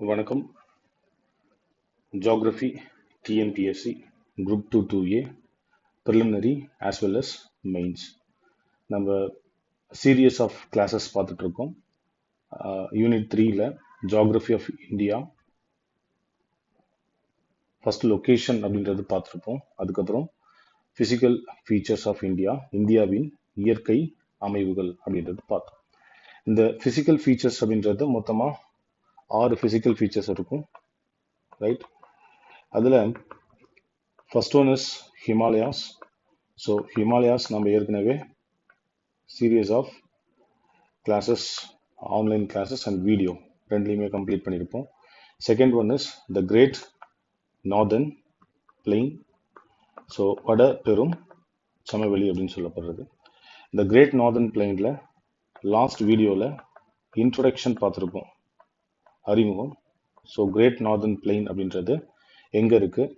வணக்கம். Geography TNPSC group 2 2A preliminary as well as mains. நம்ம series of classes பார்த்துட்டு இருக்கோம். யூனிட் 3ல geography of India first location அப்படின்றது பார்த்துருப்போம். அதுக்கப்புறம் ஃபிசிக்கல் ஃபீச்சர்ஸ் ஆஃப் இந்தியா, இந்தியாவின் இயற்கை அமைவுகள் அப்படின்றது பார்த்தோம். இந்த ஃபிசிக்கல் ஃபீச்சர்ஸ் அப்படின்றது மொத்தமாக 6 ஃபிசிக்கல் ஃபீச்சர்ஸ் இருக்கும், ரைட்? அதில் first one is Himalayas. So Himalayas நம்ம ஏற்கனவே series of classes, online classes and video ரெண்டுலையுமே கம்ப்ளீட் பண்ணியிருப்போம். Second one is the great northern plain. So வட பெரும் சமவெளி அப்படின்னு சொல்லப்படுறது. இந்த கிரேட் நார்தர்ன் பிளெயினில் லாஸ்ட் வீடியோவில் இன்ட்ரொடக்ஷன் பார்த்துருப்போம், அறிமுகம். ஸோ கிரேட் நார்தர்ன் பிளெயின் அப்படின்றது எங்கே இருக்குது,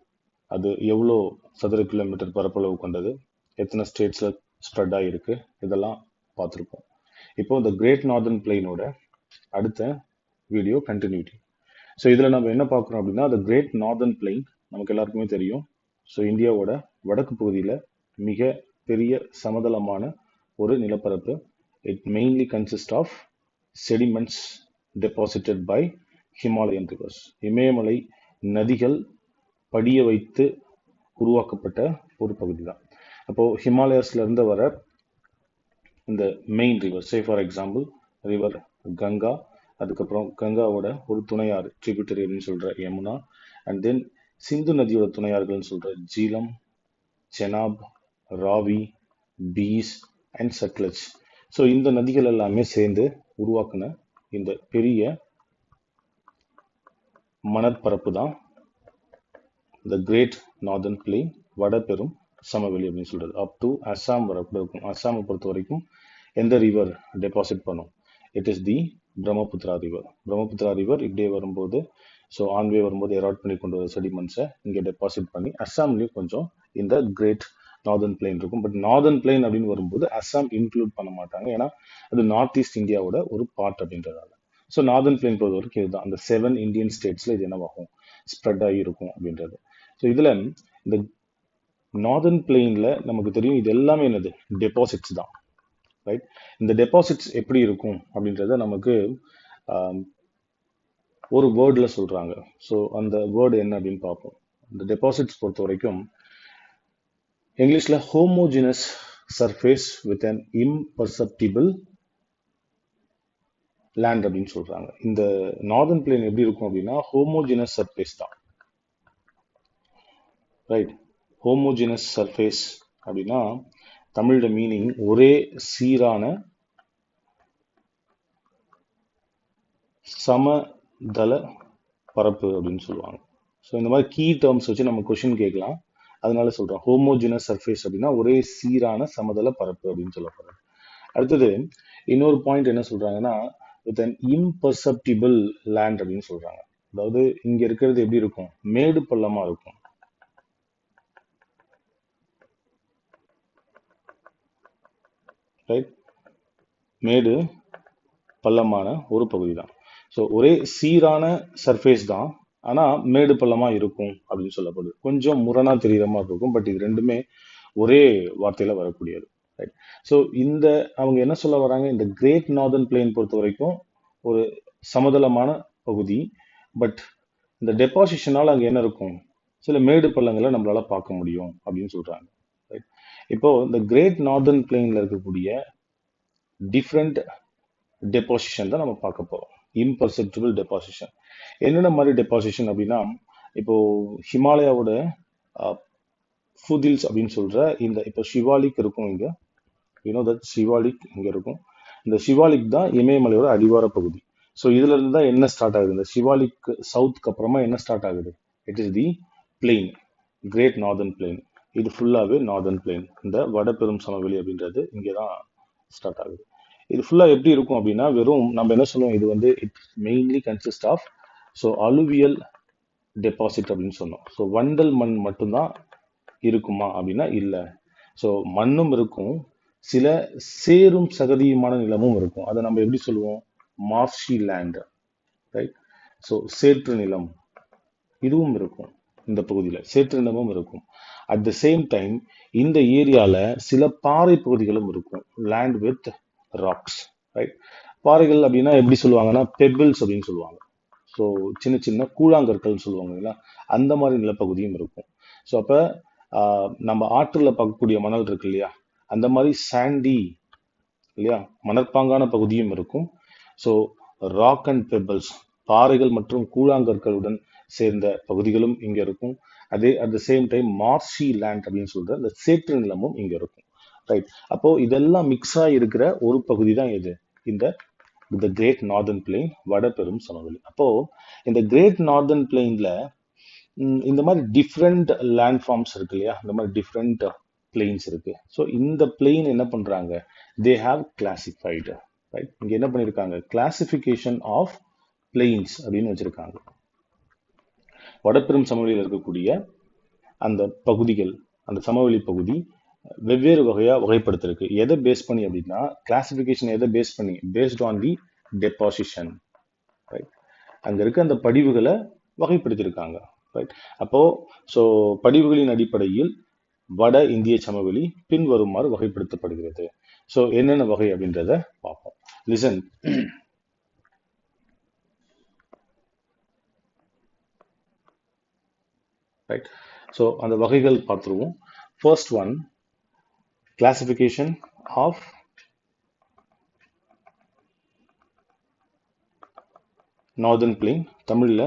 அது எவ்வளோ சதுர கிலோமீட்டர் பரப்பளவு கொண்டது, எத்தனை ஸ்டேட்ஸில் ஸ்ப்ரெட் ஆகிருக்கு, இதெல்லாம் பார்த்துருப்போம். இப்போ இந்த கிரேட் நார்தர்ன் பிளெயினோட அடுத்த வீடியோ கண்டினியூட்டி. ஸோ இதில் நம்ம என்ன பார்க்குறோம் அப்படின்னா, அந்த கிரேட் நார்தர்ன் பிளெயின் நமக்கு எல்லாருக்குமே தெரியும். ஸோ இந்தியாவோட வடக்கு பகுதியில் மிக பெரிய சமதளமான ஒரு நிலப்பரப்பு. It mainly consist of sediments deposited by Himalayan rivers. இமயமலை நதிகள் படிய வைத்து உருவாக்கப்பட்ட ஒரு பகுதி தான். அப்போ ஹிமாலயஸ்ல இருந்து வர இந்த main river, say for example river Ganga, அதுக்கப்புறம் கங்காவோட ஒரு துணையாறு ட்ரிபியூட்டரி அப்படின்னு சொல்ற யமுனா, அண்ட் தென் சிந்து நதியோட துணையாறுகள்னு சொல்ற ஜீலம், செனாப், ராவி, பீஸ் அண்ட் சட்லஜ். ஸோ இந்த நதிகள் எல்லாமே சேர்ந்து உருவாக்குன இந்த பெரிய மணற்பரப்பு தான் த கிரேட் நார்தர்ன் பிளெயின், வட பெரும் சமவெளி அப்படின்னு சொல்றது. அப் டு அஸ்ஸாம் வர கூட இருக்கும். அஸ்ஸாமை பொறுத்த வரைக்கும் எந்த ரிவர் டெபாசிட் பண்ணும்? It is the Brahmaputra river. Brahmaputra river இப்படியே வரும்போது, ஸோ ஆன்வே வரும்போது எராட் பண்ணி கொண்டு வர செடிமெண்ட்ஸை இங்கே டெபாசிட் பண்ணி அஸ்ஸாம்லேயும் கொஞ்சம் இந்த கிரேட் நார்தர்ன் பிளெயின் இருக்கும். பட் நார்தர்ன் பிளெயின் அப்படின்னு வரும்போது அஸ்ஸாம் இன்க்ளூட் பண்ண மாட்டாங்க, ஏன்னா அது நார்த் ஈஸ்ட் இந்தியாவோட ஒரு பார்ட் அப்படின்றதால. ஸோ நார்தர்ன் பிளெயின் பொறுத்த வரைக்கும் இதுதான், அந்த 7 இந்தியன் ஸ்டேட்ஸ்ல இது என்னவாகும், ஸ்ப்ரெட் ஆகி இருக்கும் அப்படின்றது. ஸோ இதுல இந்த நார்தர்ன் பிளெயின்ல நமக்கு தெரியும் இது எல்லாமே என்னது, டெபாசிட்ஸ் தான், ரைட்? இந்த டெபாசிட்ஸ் எப்படி இருக்கும் அப்படின்றத நமக்கு ஒரு வேர்ட்ல சொல்றாங்க. ஸோ அந்த வேர்டு என்ன அப்படின்னு பார்ப்போம். இந்த டெபாசிட்ஸ் பொறுத்த வரைக்கும் இங்கிலீஷ்ல homogeneous surface with an imperceptible land அப்படின்னு சொல்றாங்க. இந்த நார்தர்ன் பிளேன் எப்படி இருக்கும் அப்படின்னா ஹோமோஜினஸ் சர்ஃபேஸ் தான், ரைட்? ஹோமோஜினஸ் சர்ஃபேஸ் அப்படின்னா தமிழோட மீனிங் ஒரே சீரான சமதள பரப்பு அப்படின்னு சொல்லுவாங்க. ஸோ இந்த மாதிரி கீ டேர்ம்ஸ் வச்சு நம்ம கொஸ்டின் கேட்கலாம், அதனால சொல்றோம் ஹோமோஜினஸ் சர்ஃபேஸ் அப்படின்னா ஒரே சீரான சமதள பரப்பு அப்படின்னு சொல்லப்படுறது. அடுத்தது இன்னொரு பாயிண்ட் என்ன சொல்றாங்கன்னா வித் அன் இம்பர்செப்டிபிள் லேண்ட் அப்படின்னு சொல்றாங்க. அதாவது இங்க இருக்கிறது எப்படி இருக்கும், மேடு பள்ளமா இருக்கும், ரைட்? மேடு பள்ளமான ஒரு பகுதி தான். ஸோ ஒரே சீரான சர்ஃபேஸ் தான், ஆனா மேடு பள்ளமா இருக்கும் அப்படின்னு சொல்லப்படுது. கொஞ்சம் முரணா தெரியுற மாதிரி இருக்கும், பட் இது ரெண்டுமே ஒரே வார்த்தையில வரக்கூடியது, ரைட்? ஸோ இந்த அவங்க என்ன சொல்ல வராங்க, இந்த கிரேட் நார்தர்ன் பிளெயின் பொறுத்த வரைக்கும் ஒரு சமதளமான பகுதி, பட் இந்த டெபாசிஷனால அங்க என்ன இருக்கும், சில மேடு பள்ளங்களை நம்மளால பார்க்க முடியும் அப்படின்னு சொல்றாங்க, ரைட்? இப்போ இந்த கிரேட் நார்தர்ன் பிளெயின்ல இருக்கக்கூடிய டிஃப்ரெண்ட் டெபாசிஷன் தான் நம்ம பார்க்க போறோம். இம்பர்செப்டிபிள் டெபாசிஷன் என்னென்ன மாதிரி டெபாசிஷன் அப்படின்னா, இப்போ ஹிமாலயாவோட ஃபுதில்ஸ் அப்படின்னு சொல்ற இந்த இப்போ சிவாலிக் இருக்கும் இங்க, தட் சிவாலிக் இங்க இருக்கும். இந்த சிவாலிக் தான் இமயமலையோட அடிவார பகுதி. ஸோ இதுல இருந்து தான் என்ன ஸ்டார்ட் ஆகுது, இந்த சிவாலிக் சவுத்துக்கு அப்புறமா என்ன ஸ்டார்ட் ஆகுது, it is the plain, great northern plain. இது ஃபுல்லாவே நார்தர்ன் பிளெயின். இந்த வடபெரும் சமவெளி அப்படின்றது இங்கே தான் ஸ்டார்ட் ஆகுது. இது ஃபுல்லா எப்படி இருக்கும் அப்படின்னா, வெறும் நம்ம என்ன சொல்லுவோம், இது வந்து it mainly consist of alluvial deposit அப்படின்னு சொன்னோம். ஸோ வண்டல் மண் மட்டும்தான் இருக்குமா அப்படின்னா இல்ல. ஸோ மண்ணும் இருக்கும், சில சேரும் சகதியுமான நிலமும் இருக்கும். அதை நம்ம எப்படி சொல்லுவோம், மார்ஷி லேண்ட், ரைட்? ஸோ சேற்று நிலம் இதுவும் இருக்கும், இந்த பகுதியில் சேற்று நிலமும் இருக்கும். அட் த சேம் டைம் இந்த ஏரியால சில பாறை பகுதிகளும் இருக்கும், லேண்ட் வித் ராக்ஸ், ரைட். பாறைகள் அப்படின்னா எப்படி சொல்லுவாங்கன்னா பெபிள்ஸ் அப்படின்னு சொல்லுவாங்க. ஸோ சின்ன சின்ன கூழாங்கற்கள் சொல்லுவாங்க இல்லைங்களா, அந்த மாதிரி நிலப்பகுதியும் இருக்கும். ஸோ அப்போ நம்ம ஆற்றில் பார்க்கக்கூடிய மணல் இருக்கு இல்லையா, அந்த மாதிரி சாண்டி இல்லையா மணற்பாங்கான பகுதியும் இருக்கும். ஸோ ராக் அண்ட் பெபிள்ஸ் பாறைகள் மற்றும் கூழாங்கற்களுடன் சேர்ந்த பகுதிகளும் இங்க இருக்கும். அதே at the same time marshy land அப்படின்னு சொல்ற இந்த சேற்று நிலமும் இங்க இருக்கும், ரைட். அப்போ இதெல்லாம் மிக்ஸ் ஆகி இருக்கிற ஒரு பகுதி தான் இது, இந்த கிரேட் நார்தர்ன் பிளெயின், வடபெரும் சமவெளி. அப்போ இந்த கிரேட் நார்தர்ன் பிளெயின்ல இந்த மாதிரி டிஃப்ரெண்ட் லேண்ட் ஃபார்ம்ஸ் இருக்கு இல்லையா, இந்த மாதிரி டிஃப்ரெண்ட் பிளெயின்ஸ் இருக்கு. ஸோ இந்த பிளெயின் என்ன பண்றாங்க, தே ஹாவ் கிளாசிஃபைடு, ரைட். இங்க என்ன பண்ணிருக்காங்க, கிளாசிபிகேஷன் ஆஃப் பிளெயின்ஸ் அப்படின்னு வச்சிருக்காங்க. வடபெரும் சமவெளியில் இருக்கக்கூடிய அந்த பகுதிகள், அந்த சமவெளி பகுதி வெவ்வேறு வகையா வகைப்படுத்திருக்கு. எதை பேஸ் பண்ணி அப்படின்னா, கிளாசிபிகேஷன் எதை பேஸ் பண்ணி, based on the deposition, right. அங்க இருக்க அந்த படிவுகளை வகைப்படுத்தியிருக்காங்க, ரைட். அப்போ ஸோ படிவுகளின் அடிப்படையில் வட இந்திய சமவெளி பின்வருமாறு வகைப்படுத்தப்படுகிறது. ஸோ என்னென்ன வகை அப்படின்றத பார்ப்போம். லிசன். ரைட். ஸோ அந்த வகைகள் பார்த்துருவோம். First one, classification of northern plain, தமிழ்ல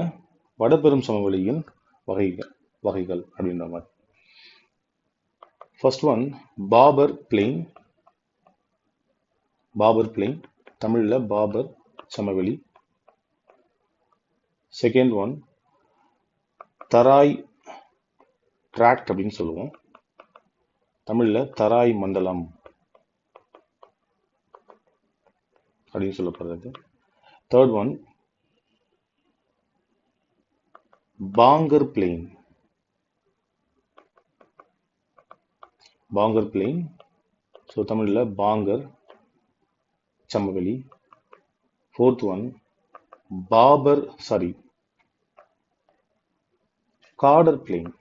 வடபெரும் சமவெளியின் வகைகள் அப்படின்ற மாதிரி. ஃபர்ஸ்ட் ஒன், பாபர் பிளெயின், தமிழ்ல பாபர் சமவெளி. செகண்ட் ஒன், தராய் ட்ராக்ட் அப்படின்னு சொல்லுவோம், தமிழ்ல தராய் மண்டலம் அப்படின்னு சொல்லப்படுறது. Third one, Bhangar plain, so தமிழ்ல பாங்கர் சமவெளி. ஃபோர்த் ஒன், காடர் பிளெயின்,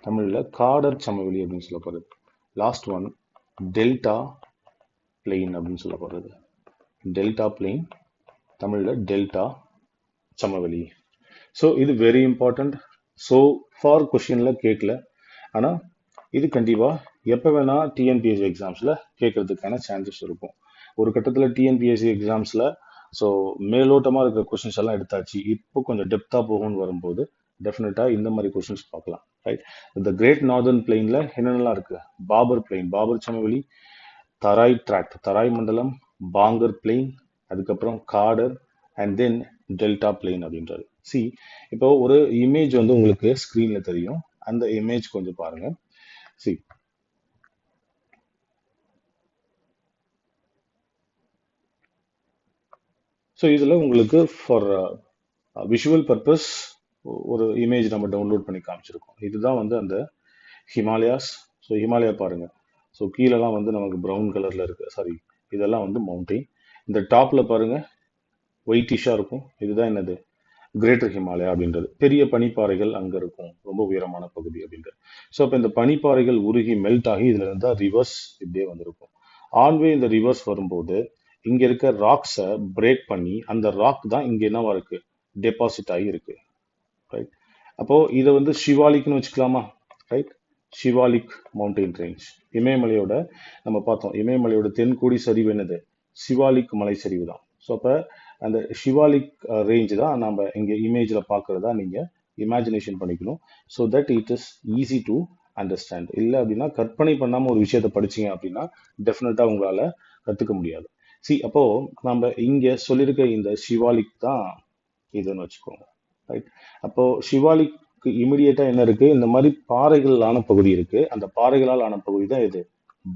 தமிழ்ல காடர் சமவெளி அப்படின்னு சொல்லப்படுறது. லாஸ்ட் ஒன், டெல்டா பிளெயின் அப்படின்னு சொல்லப்படுறது. தமிழ்ல டெல்டா சமவெளி. ஸோ இது வெரி இம்பார்ட்டன்ட். ஸோ ஃபார் கொஸ்டின்ல கேட்கல, ஆனா இது கண்டிப்பா எப்ப வேணா டிஎன்பிஎஸ்சி எக்ஸாம்ஸ்ல கேட்கறதுக்கான சான்சஸ் இருக்கும். ஒரு கட்டத்துல டிஎன்பிஎஸ்சி எக்ஸாம்ஸ்ல ஸோ மேலோட்டமா இருக்கிற கொஸ்டின்ஸ் எல்லாம் எடுத்தாச்சு, இப்போ கொஞ்சம் டெப்தா போகும்னு வரும்போது டெஃபினட்டா இந்த மாதிரி கொஸ்டின்ஸ் பார்க்கலாம், ரைட். இந்த கிரேட் நார்தர்ன் பிளெயின்ல என்னென்னலாம் இருக்கு, பாபர் பிளெயின், பாபர் சமவெளி, தராய் ட்ராக்ட், தராய் மண்டலம், பாங்கர் பிளெயின், அதுக்கப்புறம் Kadar, and then delta plain அப்படின்றது. சி, இப்போ ஒரு இமேஜ் வந்து உங்களுக்கு ஸ்கிரீன்ல தெரியும், அந்த இமேஜ் கொஞ்சம் பாருங்க. சி, ஸோ இதுல உங்களுக்கு ஃபார் விஷுவல் பர்பஸ் ஒரு இமேஜ் நம்ம டவுன்லோட் பண்ணி காமிச்சிருக்கோம். இதுதான் வந்து அந்த ஹிமாலயாஸ். ஸோ ஹிமாலயா பாருங்க, ஸோ கீழெல்லாம் வந்து நமக்கு ப்ரௌன் கலர்ல இருக்கு, சாரி இதெல்லாம் வந்து மவுண்டெயின். இந்த டாப்ல பாருங்க ஒயிட்டிஷா இருக்கும், இதுதான் என்னது, கிரேட்டர் ஹிமாலயா அப்படின்றது. பெரிய பனிப்பாறைகள் அங்க இருக்கும், ரொம்ப உயரமான பகுதி அப்படின்றது. ஸோ அப்போ இந்த பனிப்பாறைகள் உருகி மெல்ட் ஆகி இதுல இருந்தா ரிவர்ஸ் இப்படியே வந்திருக்கும். ஆன்வே இந்த ரிவர்ஸ் வரும்போது இங்க இருக்க ராக்ஸை பிரேக் பண்ணி அந்த ராக் தான் இங்க என்னவா இருக்கு, டெபாசிட் ஆகி இருக்கு, ரைட். அப்போ இதை வந்து ஷிவாலிக்னு வச்சுக்கலாமா, ரைட். ஷிவாலிக் மவுண்டைன் ரேஞ்ச், இமயமலையோட நம்ம பார்த்தோம், இமயமலையோட தென்கோடி சரிவு என்னது, சிவாலிக் மலை சரிவு தான். ஸோ அப்போ அந்த ஷிவாலிக் ரேஞ்ச் தான் நம்ம இங்க இமேஜ்ல பார்க்கறதா நீங்க இமேஜினேஷன் பண்ணிக்கணும். So that it is easy to understand. இல்லை அப்படின்னா கற்பனை பண்ணாம ஒரு விஷயத்த படிச்சீங்க அப்படின்னா டெஃபினட்டா உங்களால கத்துக்க முடியாது. சி, அப்போ நம்ம இங்க சொல்லியிருக்க இந்த ஷிவாலிக் தான் இதுன்னு வச்சுக்கோங்க, ரைட். அப்போ ஷிவாலிக்கு இமிடியேட்டா என்ன இருக்கு, இந்த மாதிரி பாறைகள் ஆன பகுதி இருக்கு, அந்த பாறைகளால் ஆன பகுதி தான் இது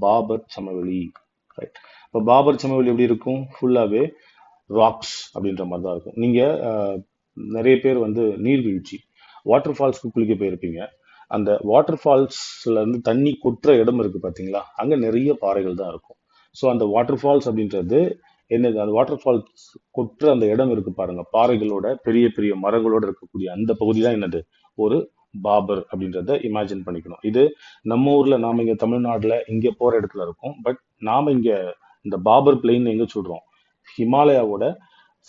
பாபர் சமவெளி, ரைட். இப்போ பாபர் சமவெளி எப்படி இருக்கும், ஃபுல்லாவே ராக்ஸ் அப்படின்ற மாதிரி தான் இருக்கும். நீங்க நிறைய பேர் வந்து நீர்வீழ்ச்சி, வாட்டர் ஃபால்ஸ்க்கு குளிக்க போயிருப்பீங்க, அந்த வாட்டர் ஃபால்ஸ்ல இருந்து தண்ணி கொட்டுற இடம் இருக்கு பாத்தீங்களா, அங்க நிறைய பாறைகள் தான் இருக்கும். ஸோ அந்த வாட்டர் ஃபால்ஸ் அப்படின்றது என்னது அந்த வாட்டர் ஃபால்ஸ் கொட்டுற அந்த இடம் இருக்கு பாருங்க, பாறைகளோட பெரிய பெரிய மரங்களோட இருக்கக்கூடிய அந்த பகுதி தான் என்னது, ஒரு பாபர் அப்படின்றத இமேஜின் பண்ணிக்கணும். இது நம்ம ஊர்ல நாம இங்க தமிழ்நாட்டுல இங்க போற இடத்துல இருக்கும். பட் நாம இங்க இந்த பாபர் பிளெயின் எங்க சொல்றோம், ஹிமாலயாவோட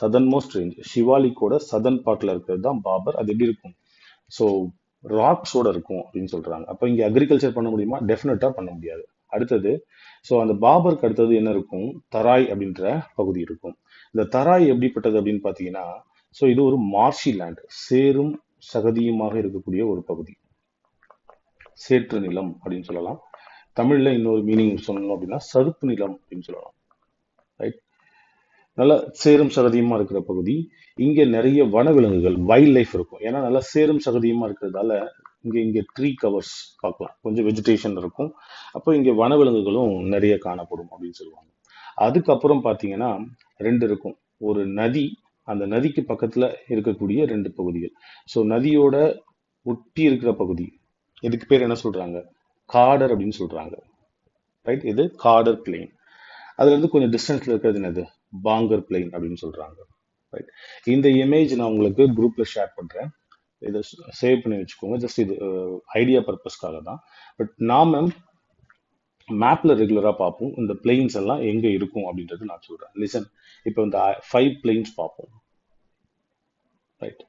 சதன் மோஸ்ட் ரேஞ்ச், சிவாலிக்கோட சதன் பார்ட்ல இருக்கிறது தான் பாபர். அது எப்படி இருக்கும், ஸோ ராக்ஸோட இருக்கும் அப்படின்னு சொல்றாங்க. அப்போ இங்க அக்ரிகல்ச்சர் பண்ண முடியுமா, டெஃபினட்டா பண்ண முடியாது. அடுத்தது, ஸோ அந்த பாபருக்கு அடுத்தது என்ன இருக்கும், தராய் அப்படின்ற பகுதி இருக்கும். இந்த தராய் எப்படிப்பட்டது அப்படின்னு பார்த்தீங்கன்னா, ஸோ இது ஒரு மார்ஷி லேண்ட், சேரும் சகதியுமாக இருக்கக்கூடிய ஒரு பகுதி, சேற்று நிலம் அப்படின்னு சொல்லலாம். தமிழ்ல இன்னொரு மீனிங் சொல்லணும் அப்படின்னா சதுப்பு நிலம் அப்படின்னு சொல்லலாம். ரைட், நல்ல சேரும் சகதியுமா இருக்கிற பகுதி. இங்க நிறைய வனவிலங்குகள், வைல்ட் லைஃப் இருக்கும். ஏன்னா நல்லா சேரும் சகதியுமா இருக்கிறதால இங்க இங்க ட்ரீ கவர்ஸ் பார்க்கலாம், கொஞ்சம் வெஜிடேஷன் இருக்கும். அப்போ இங்க வனவிலங்குகளும் நிறைய காணப்படும் அப்படின்னு சொல்லுவாங்க. அதுக்கப்புறம் பார்த்தீங்கன்னா ரெண்டு இருக்கும், ஒரு நதி, அந்த நதிக்கு பக்கத்துல இருக்கக்கூடிய ரெண்டு பகுதிகள். ஸோ நதியோட ஒட்டி இருக்கிற பகுதி, இதுக்கு பேர் என்ன சொல்றாங்க, காடர் அப்படின்னு சொல்றாங்க. ரைட், இது காடர் பிளெயின். அதுல இருந்து கொஞ்சம் டிஸ்டன்ஸ்ல இருக்கிறது என்னது, பாங்கர் பிளெயின் அப்படின்னு சொல்றாங்க. ரைட், இந்த இமேஜ் நான் உங்களுக்கு குரூப்ல ஷேர் பண்றேன், இதை சேவ் பண்ணி வச்சுக்கோங்க. ஜஸ்ட் இது ஐடியா பர்பஸ்க்காக தான். பட் நாம மேப்ல ரெகுலரா பார்ப்போம் இந்த பிளெயின்ஸ் எல்லாம் எங்க இருக்கும் அப்படின்றது நான் சொல்றேன். லிசன், இப்போ இந்த 5 பிளெயின்ஸ் பார்ப்போம். ரைட்,